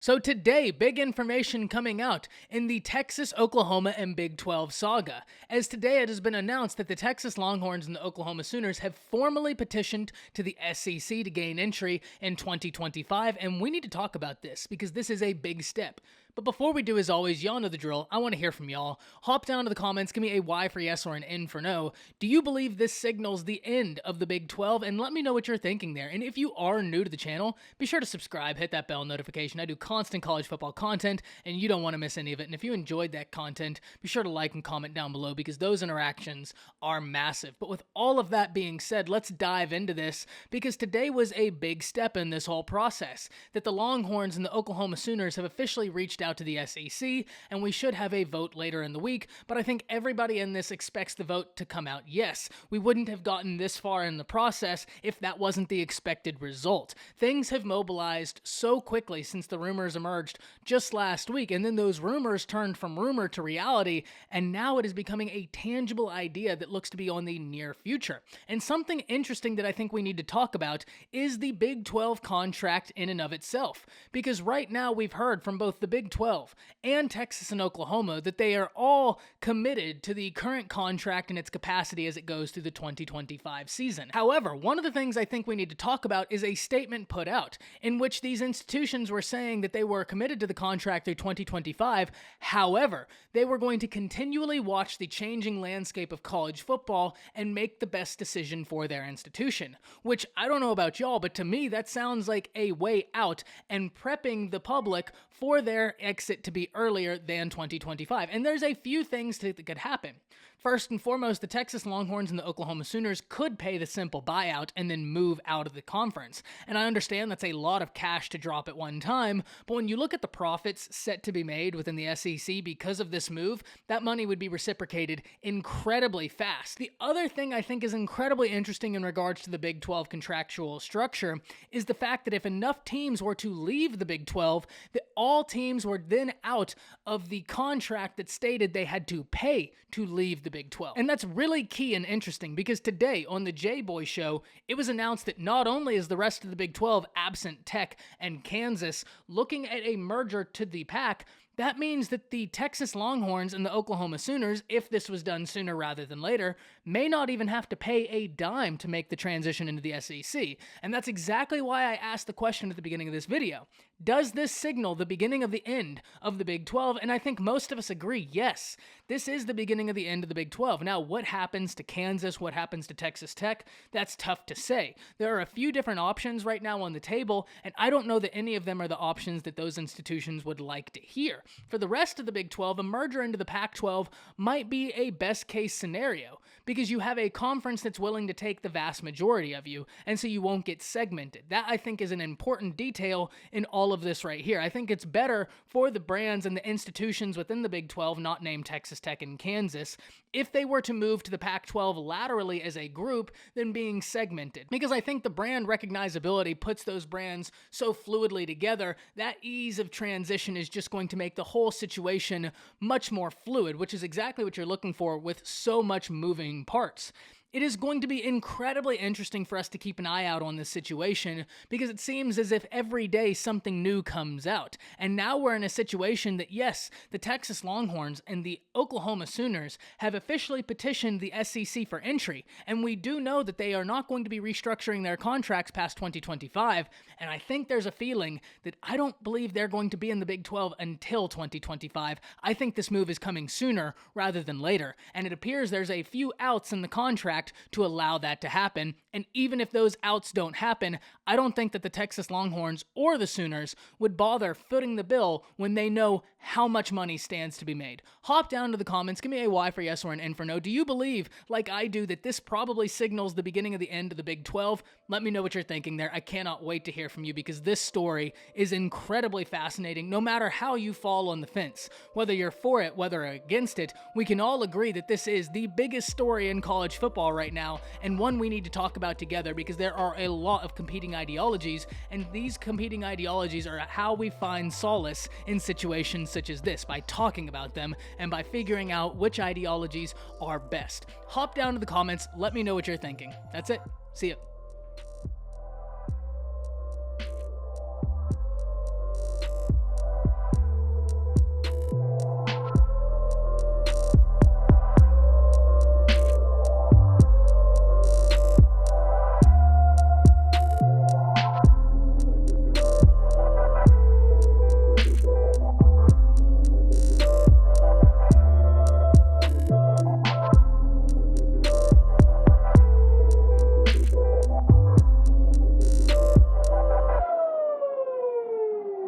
So today, big information coming out in the Texas, Oklahoma, and Big 12 saga, as today it has been announced that the Texas Longhorns and the Oklahoma Sooners have formally petitioned to the SEC to gain entry in 2025, and we need to talk about this because this is a big step. But before we do, as always, y'all know the drill. I want to hear from y'all. Hop down to the comments, give me a Y for yes or an N for no. Do you believe this signals the end of the Big 12? And let me know what you're thinking there. And if you are new to the channel, be sure to subscribe, hit that bell notification. I do constant college football content, and you don't want to miss any of it. And if you enjoyed that content, be sure to like and comment down below because those interactions are massive. But with all of that being said, let's dive into this because today was a big step in this whole process, that the Longhorns and the Oklahoma Sooners have officially reached out to the SEC, and we should have a vote later in the week, but I think everybody in this expects the vote to come out yes. We wouldn't have gotten this far in the process if that wasn't the expected result. Things have mobilized so quickly since the rumors emerged just last week, and then those rumors turned from rumor to reality, and now it is becoming a tangible idea that looks to be on the near future. And something interesting that I think we need to talk about is the Big 12 contract in and of itself, because right now we've heard from both the Big 12 and Texas and Oklahoma that they are all committed to the current contract and its capacity as it goes through the 2025 season. However, one of the things I think we need to talk about is a statement put out in which these institutions were saying that they were committed to the contract through 2025. However, they were going to continually watch the changing landscape of college football and make the best decision for their institution, which I don't know about y'all, but to me that sounds like a way out and prepping the public for their exit to be earlier than 2025. And there's a few things that could happen. First and foremost, the Texas Longhorns and the Oklahoma Sooners could pay the simple buyout and then move out of the conference. And I understand that's a lot of cash to drop at one time, but when you look at the profits set to be made within the SEC because of this move, that money would be reciprocated incredibly fast. The other thing I think is incredibly interesting in regards to the Big 12 contractual structure is the fact that if enough teams were to leave the Big 12, that all teams were then out of the contract that stated they had to pay to leave the Big 12. And that's really key and interesting because today on the J-Boy Show, it was announced that not only is the rest of the Big 12 absent Tech and Kansas looking at a merger to the Pac, that means that the Texas Longhorns and the Oklahoma Sooners, if this was done sooner rather than later, may not even have to pay a dime to make the transition into the SEC. And that's exactly why I asked the question at the beginning of this video. Does this signal the beginning of the end of the Big 12? And I think most of us agree, yes, this is the beginning of the end of the Big 12. Now, what happens to Kansas? What happens to Texas Tech? That's tough to say. There are a few different options right now on the table, and I don't know that any of them are the options that those institutions would like to hear. For the rest of the Big 12, a merger into the Pac-12 might be a best-case scenario because you have a conference that's willing to take the vast majority of you, and so you won't get segmented. That, I think, is an important detail in all of this right here. I think it's better for the brands and the institutions within the Big 12, not named Texas Tech and Kansas, if they were to move to the Pac-12 laterally as a group than being segmented. Because I think the brand recognizability puts those brands so fluidly together, that ease of transition is just going to make the whole situation much more fluid, which is exactly what you're looking for with so much moving parts. It is going to be incredibly interesting for us to keep an eye out on this situation because it seems as if every day something new comes out. And now we're in a situation that, yes, the Texas Longhorns and the Oklahoma Sooners have officially petitioned the SEC for entry. And we do know that they are not going to be restructuring their contracts past 2025. And I think there's a feeling that I don't believe they're going to be in the Big 12 until 2025. I think this move is coming sooner rather than later. And it appears there's a few outs in the contract to allow that to happen. And even if those outs don't happen, I don't think that the Texas Longhorns or the Sooners would bother footing the bill when they know how much money stands to be made. Hop down to the comments, give me a Y for yes or an N for no. Do you believe, like I do, that this probably signals the beginning of the end of the Big 12? Let me know what you're thinking there. I cannot wait to hear from you because this story is incredibly fascinating no matter how you fall on the fence. Whether you're for it, whether against it, we can all agree that this is the biggest story in college football right now, and one we need to talk about together because there are a lot of competing ideologies, and these competing ideologies are how we find solace in situations such as this, by talking about them and by figuring out which ideologies are best. Hop down to the comments, let me know what you're thinking. That's it. See ya.